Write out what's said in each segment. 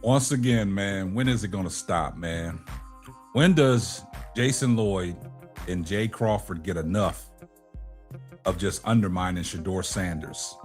Once again, man, when is it going to stop, man? When does Jason Lloyd and Jay Crawford get enough of just undermining Shedeur Sanders?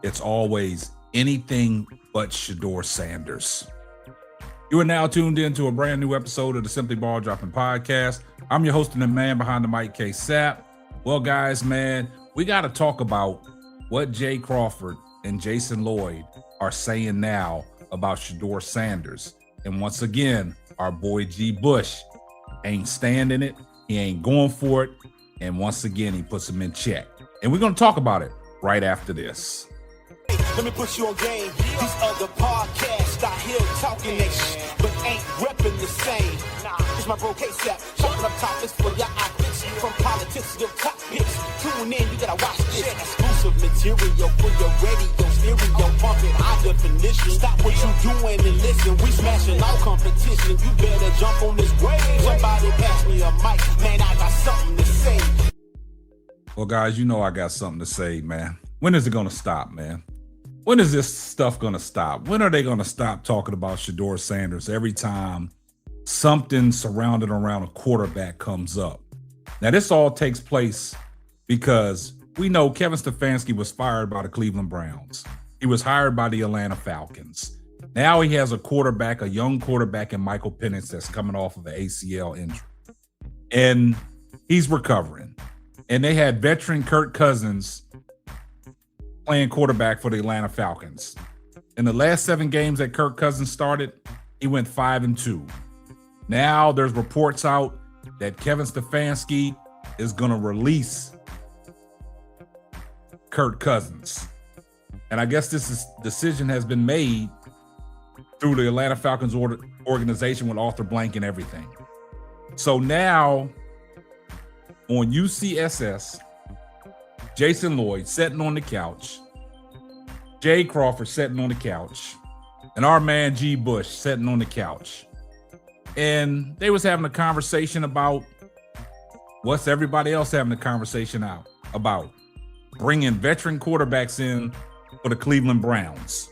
It's always anything but Shedeur Sanders. You are now tuned in to a brand new episode of the Simply Ball Dropping Podcast. I'm your host and the man behind the mic, K Sapp. Well, guys, man, we got to talk about what Jay Crawford and Jason Lloyd are saying now about Shedeur Sanders. And once again, our boy GBush ain't standing it. He ain't going for it. And once again, he puts him in check. And we're going to talk about it right after this. Let me put you on game. These other podcasts out here talking that shit, but ain't repping the same. It's my bro K-Sapp, chopping up topics for your optics. From politics to your top hits. Tune in, you gotta watch this. Exclusive material for your radio, stereo, pumping high definition. Stop what you doing and listen. We smashing all competition. You better jump on this wave. Somebody pass me a mic, man, I got something to say. Well, guys, you know I got something to say, man. When is it going to stop, man? When is this stuff going to stop? When are they going to stop talking about Shedeur Sanders every time something surrounded around a quarterback comes up? Now, this all takes place because we know Kevin Stefanski was fired by the Cleveland Browns. He was hired by the Atlanta Falcons. Now he has a young quarterback in Michael Penix that's coming off of an ACL injury. And he's recovering. And they had veteran Kirk Cousins playing quarterback for the Atlanta Falcons. In the last 7 games that Kirk Cousins started, he went 5-2. Now there's reports out that Kevin Stefanski is going to release Kirk Cousins. And I guess decision has been made through the Atlanta Falcons organization with Arthur Blank and everything. So now on UCSS, Jason Lloyd sitting on the couch, Jay Crawford sitting on the couch, and our man GBush sitting on the couch. And they was having a conversation about what's everybody else having a conversation about bringing veteran quarterbacks in for the Cleveland Browns.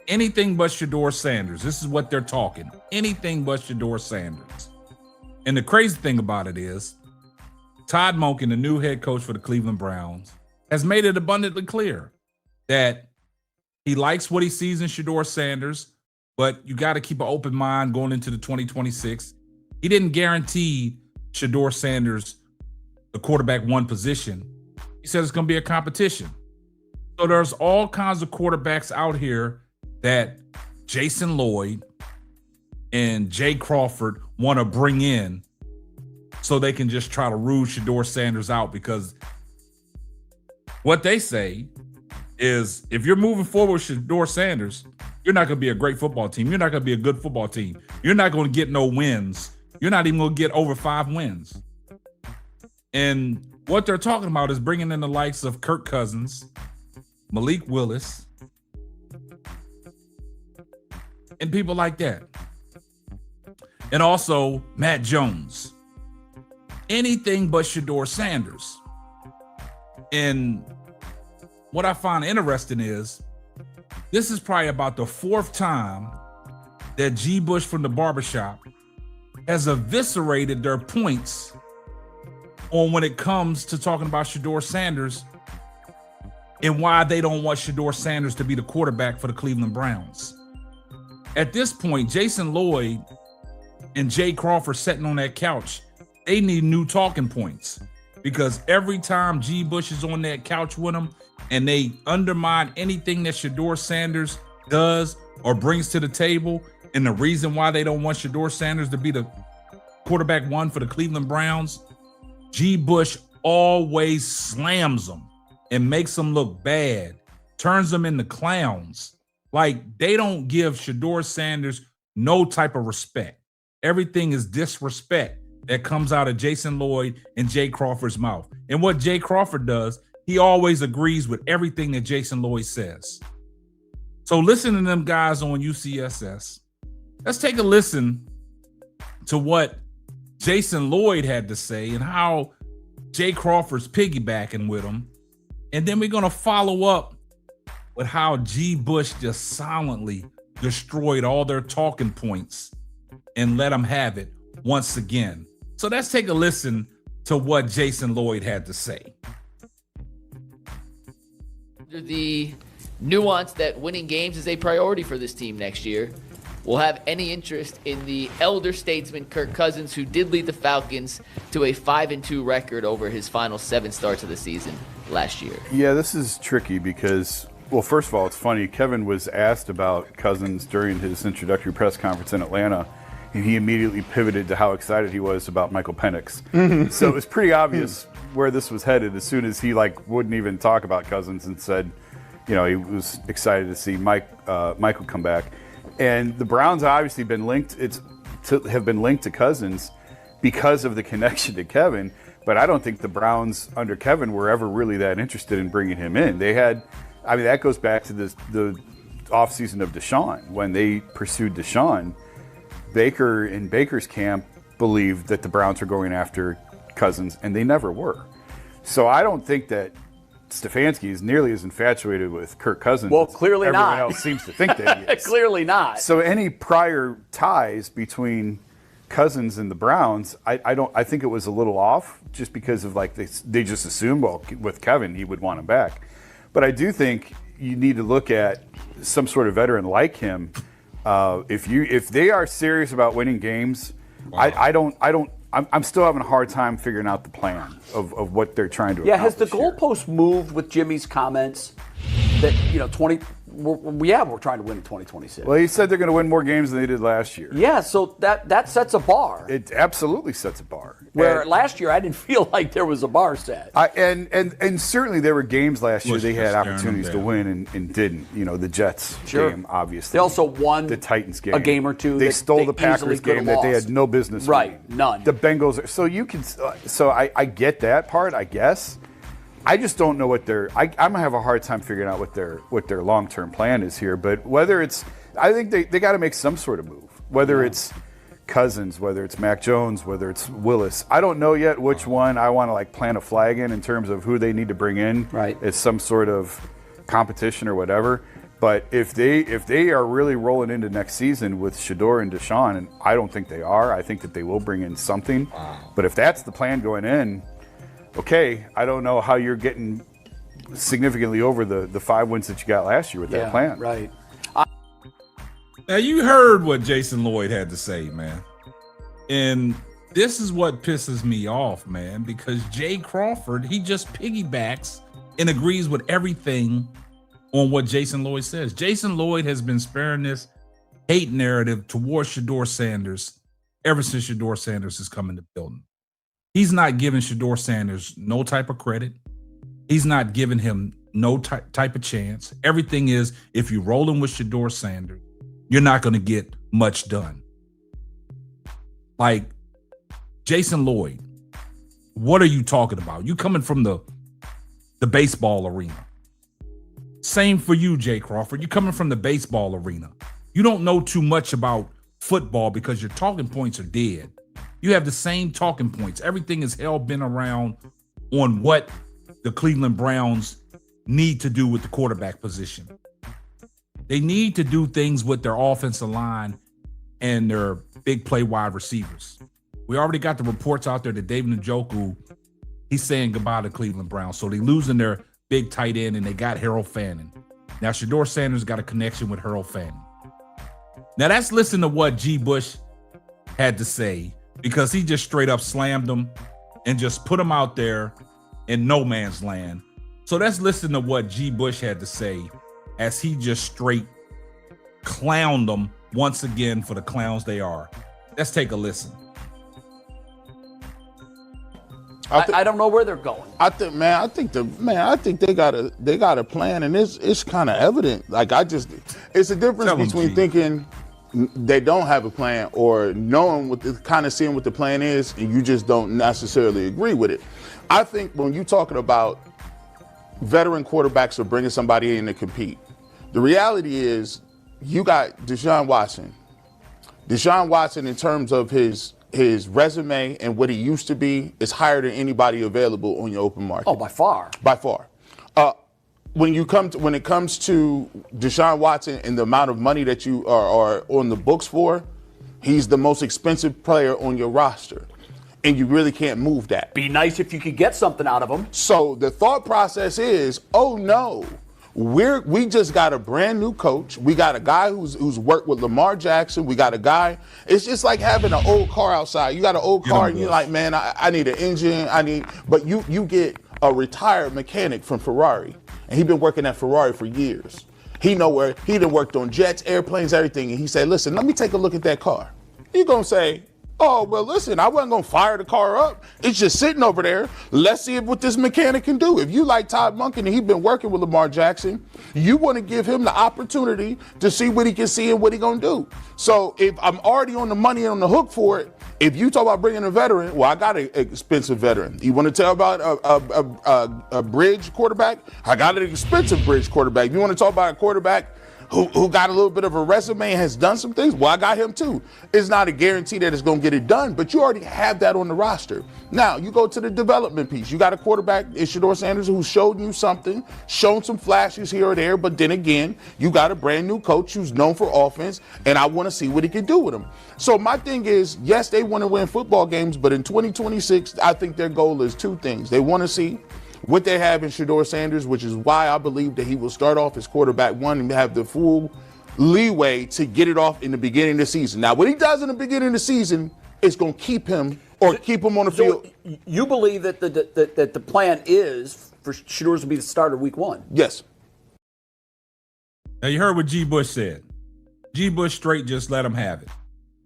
Anything but Shedeur Sanders. This is what they're talking. Anything but Shedeur Sanders. And the crazy thing about it is, Todd Monken, the new head coach for the Cleveland Browns, has made it abundantly clear that he likes what he sees in Shedeur Sanders, but you got to keep an open mind going into the 2026. He didn't guarantee Shedeur Sanders the quarterback 1 position. He said it's going to be a competition. So there's all kinds of quarterbacks out here that Jason Lloyd and Jay Crawford want to bring in so they can just try to rule Shedeur Sanders out, because what they say is if you're moving forward with Shedeur Sanders, you're not going to be a great football team. You're not going to be a good football team. You're not going to get no wins. You're not even going to get over 5 wins. And what they're talking about is bringing in the likes of Kirk Cousins, Malik Willis, and people like that. And also Matt Jones. Anything but Shedeur Sanders. And what I find interesting is this is probably about the 4th time that GBush from the barbershop has eviscerated their points on when it comes to talking about Shedeur Sanders and why they don't want Shedeur Sanders to be the quarterback for the Cleveland Browns. At this point, Jason Lloyd and Jay Crawford sitting on that couch, they need new talking points, because every time GBush is on that couch with them and they undermine anything that Shedeur Sanders does or brings to the table, and the reason why they don't want Shedeur Sanders to be the quarterback 1 for the Cleveland Browns, GBush always slams them and makes them look bad, turns them into clowns. Like, they don't give Shedeur Sanders no type of respect. Everything is disrespect that comes out of Jason Lloyd and Jay Crawford's mouth. And what Jay Crawford does, he always agrees with everything that Jason Lloyd says. So listen to them guys on UCSS. Let's take a listen to what Jason Lloyd had to say and how Jay Crawford's piggybacking with him. And then we're going to follow up with how GBush just silently destroyed all their talking points and let them have it once again. So let's take a listen to what Jason Lloyd had to say. The nuance that winning games is a priority for this team next year. We'll have any interest in the elder statesman Kirk Cousins, who did lead the Falcons to a 5-2 record over his final 7 starts of the season last year. Yeah, this is tricky because, well, first of all, it's funny. Kevin was asked about Cousins during his introductory press conference in Atlanta, and he immediately pivoted to how excited he was about Michael Penix. So it was pretty obvious where this was headed as soon as he wouldn't even talk about Cousins and said, he was excited to see Michael come back. And the Browns have obviously been linked to Cousins because of the connection to Kevin. But I don't think the Browns under Kevin were ever really that interested in bringing him in. That goes back to the offseason of Deshaun. When they pursued Deshaun, Baker and Baker's camp believed that the Browns were going after Cousins, and they never were. So I don't think that Stefanski is nearly as infatuated with Kirk Cousins. Well, clearly everyone not. else seems to think that he is. Clearly not. So any prior ties between Cousins and the Browns, I think it was a little off, just because of they just assumed, well, with Kevin he would want him back. But I do think you need to look at some sort of veteran like him. If they are serious about winning games, wow. I'm still having a hard time figuring out the plan of what they're trying to accomplish. Yeah, has the here. goalpost moved with Jimmy's comments that we're trying to win in 2026? Well, he said they're going to win more games than they did last year. Yeah, so that sets a bar. It absolutely sets a bar. Where last year I didn't feel like there was a bar set. And certainly there were games last year they had opportunities to win and didn't. The Jets game, obviously. They also won the Titans game. A game or two. They stole the Packers game that they had no business winning. None. The Bengals. So I get that part, I guess. I just don't know what I'm gonna have a hard time figuring out what their long-term plan is here. But I think they got to make some sort of move. Whether it's Cousins, whether it's Mac Jones, whether it's Willis, I don't know yet which one I want to plant a flag in terms of who they need to bring in as some sort of competition or whatever. But if they are really rolling into next season with Shedeur and Deshaun, and I don't think they are, I think that they will bring in something. Wow. But if that's the plan going in, okay, I don't know how you're getting significantly over the 5 wins that you got last year with that plan. Right. Now, you heard what Jason Lloyd had to say, man. And this is what pisses me off, man, because Jay Crawford, he just piggybacks and agrees with everything on what Jason Lloyd says. Jason Lloyd has been sparing this hate narrative towards Shedeur Sanders ever since Shedeur Sanders has come in the building. He's not giving Shedeur Sanders no type of credit. He's not giving him no type of chance. Everything is, if you're rolling with Shedeur Sanders, you're not going to get much done. Jason Lloyd, what are you talking about? You coming from the baseball arena. Same for you, Jay Crawford. You coming from the baseball arena. You don't know too much about football because your talking points are dead. You have the same talking points. Everything is hell-bent around on what the Cleveland Browns need to do with the quarterback position. They need to do things with their offensive line and their big play wide receivers. We already got the reports out there that David Njoku, he's saying goodbye to Cleveland Browns. So they're losing their big tight end, and they got Harold Fanning. Now, Shedeur Sanders got a connection with Harold Fanning. Now, that's listen to what GBush had to say, because he just straight up slammed them and just put them out there in no man's land. So let's listen to what GBush had to say as he just straight clowned them once again for the clowns they are. Let's take a listen. I don't know where they're going. I think they got a plan, and it's kind of evident. It's a difference between thinking they don't have a plan or knowing seeing what the plan is, and you just don't necessarily agree with it. I think when you're talking about veteran quarterbacks or bringing somebody in to compete, the reality is you got Deshaun Watson. Deshaun Watson, in terms of his resume and what he used to be, is higher than anybody available on your open market. Oh, by far. By far. when it comes to Deshaun Watson and the amount of money that you are on the books for, he's the most expensive player on your roster. And you really can't move that. Be nice if you could get something out of him. So the thought process is, oh no, we just got a brand new coach. We got a guy who's worked with Lamar Jackson. We got a guy. It's just like having an old car outside. You got an old car and you're like, man, I need an engine. But you get a retired mechanic from Ferrari, and he's been working at Ferrari for years. He done worked on jets, airplanes, everything. And he said, listen, let me take a look at that car. You're gonna say, oh, well, listen, I wasn't going to fire the car up. It's just sitting over there. Let's see what this mechanic can do. If you like Todd Monken and he's been working with Lamar Jackson, you want to give him the opportunity to see what he can see and what he's going to do. So if I'm already on the money and on the hook for it, if you talk about bringing a veteran, well, I got an expensive veteran. You want to tell about a bridge quarterback? I got an expensive bridge quarterback. You want to talk about a quarterback who got a little bit of a resume and has done some things? Well, I got him too. It's not a guarantee that it's going to get it done, but you already have that on the roster. Now, you go to the development piece. You got a quarterback, Shedeur Sanders, who's showed you something, shown some flashes here or there, but then again, you got a brand new coach who's known for offense, and I want to see what he can do with him. So my thing is, yes, they want to win football games, but in 2026, I think their goal is two things. They want to see what they have in Shedeur Sanders, which is why I believe that he will start off as quarterback one and have the full leeway to get it off in the beginning of the season. Now, what he does in the beginning of the season is going to keep him on the field. You believe that the plan is for Shedeur to be the starter week one? Yes. Now, you heard what GBush said. GBush straight just let him have it.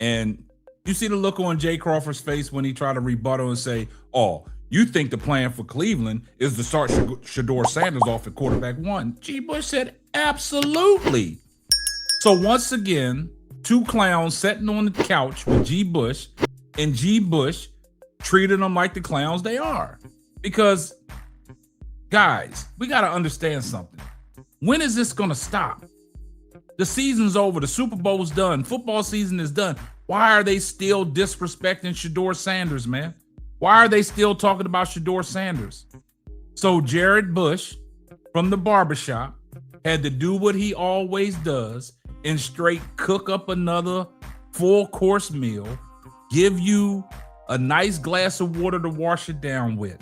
And you see the look on Jay Crawford's face when he tried to rebuttal and say, oh, you think the plan for Cleveland is to start Shedeur Sanders off at quarterback one? GBush said, absolutely. So once again, two clowns sitting on the couch with GBush, and GBush treated them like the clowns they are. Because, guys, we got to understand something. When is this going to stop? The season's over. The Super Bowl's done. Football season is done. Why are they still disrespecting Shedeur Sanders, man? Why are they still talking about Shedeur Sanders? So Jared Bush from the barbershop had to do what he always does and straight cook up another full course meal, give you a nice glass of water to wash it down with.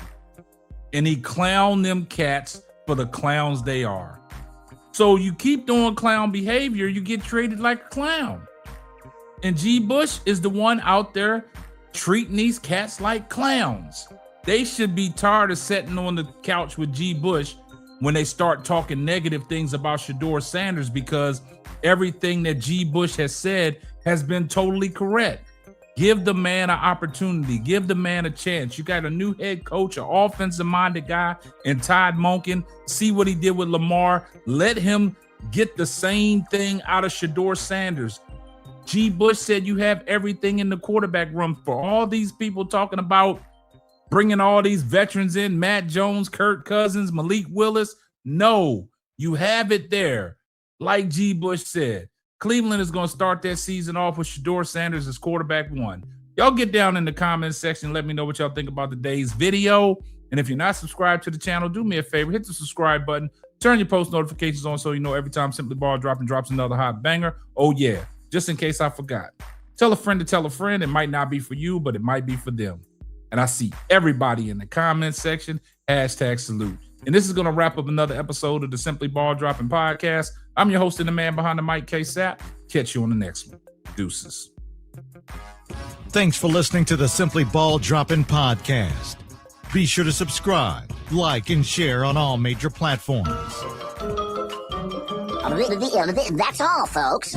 And he clowned them cats for the clowns they are. So you keep doing clown behavior, you get treated like a clown. And GBush is the one out there treating these cats like clowns. They should be tired of sitting on the couch with GBush when they start talking negative things about Shedeur Sanders, because everything that GBush has said has been totally correct. Give the man an opportunity. Give the man a chance. You got a new head coach, an offensive-minded guy, and Todd Monken. See what he did with Lamar. Let him get the same thing out of Shedeur Sanders. GBush said you have everything in the quarterback room. For all these people talking about bringing all these veterans in, Matt Jones, Kirk Cousins, Malik Willis. No, you have it there. Like GBush said, Cleveland is going to start that season off with Shedeur Sanders as quarterback one. Y'all get down in the comments section. Let me know what y'all think about today's video. And if you're not subscribed to the channel, do me a favor. Hit the subscribe button. Turn your post notifications on so you know every time Simply Ball drops another hot banger. Oh, yeah. Just in case I forgot. Tell a friend to tell a friend. It might not be for you, but it might be for them. And I see everybody in the comments section. #salute. And this is going to wrap up another episode of the Simply Ball Dropping Podcast. I'm your host and the man behind the mic, K-Sap. Catch you on the next one. Deuces. Thanks for listening to the Simply Ball Dropping Podcast. Be sure to subscribe, like, and share on all major platforms. That's all, folks.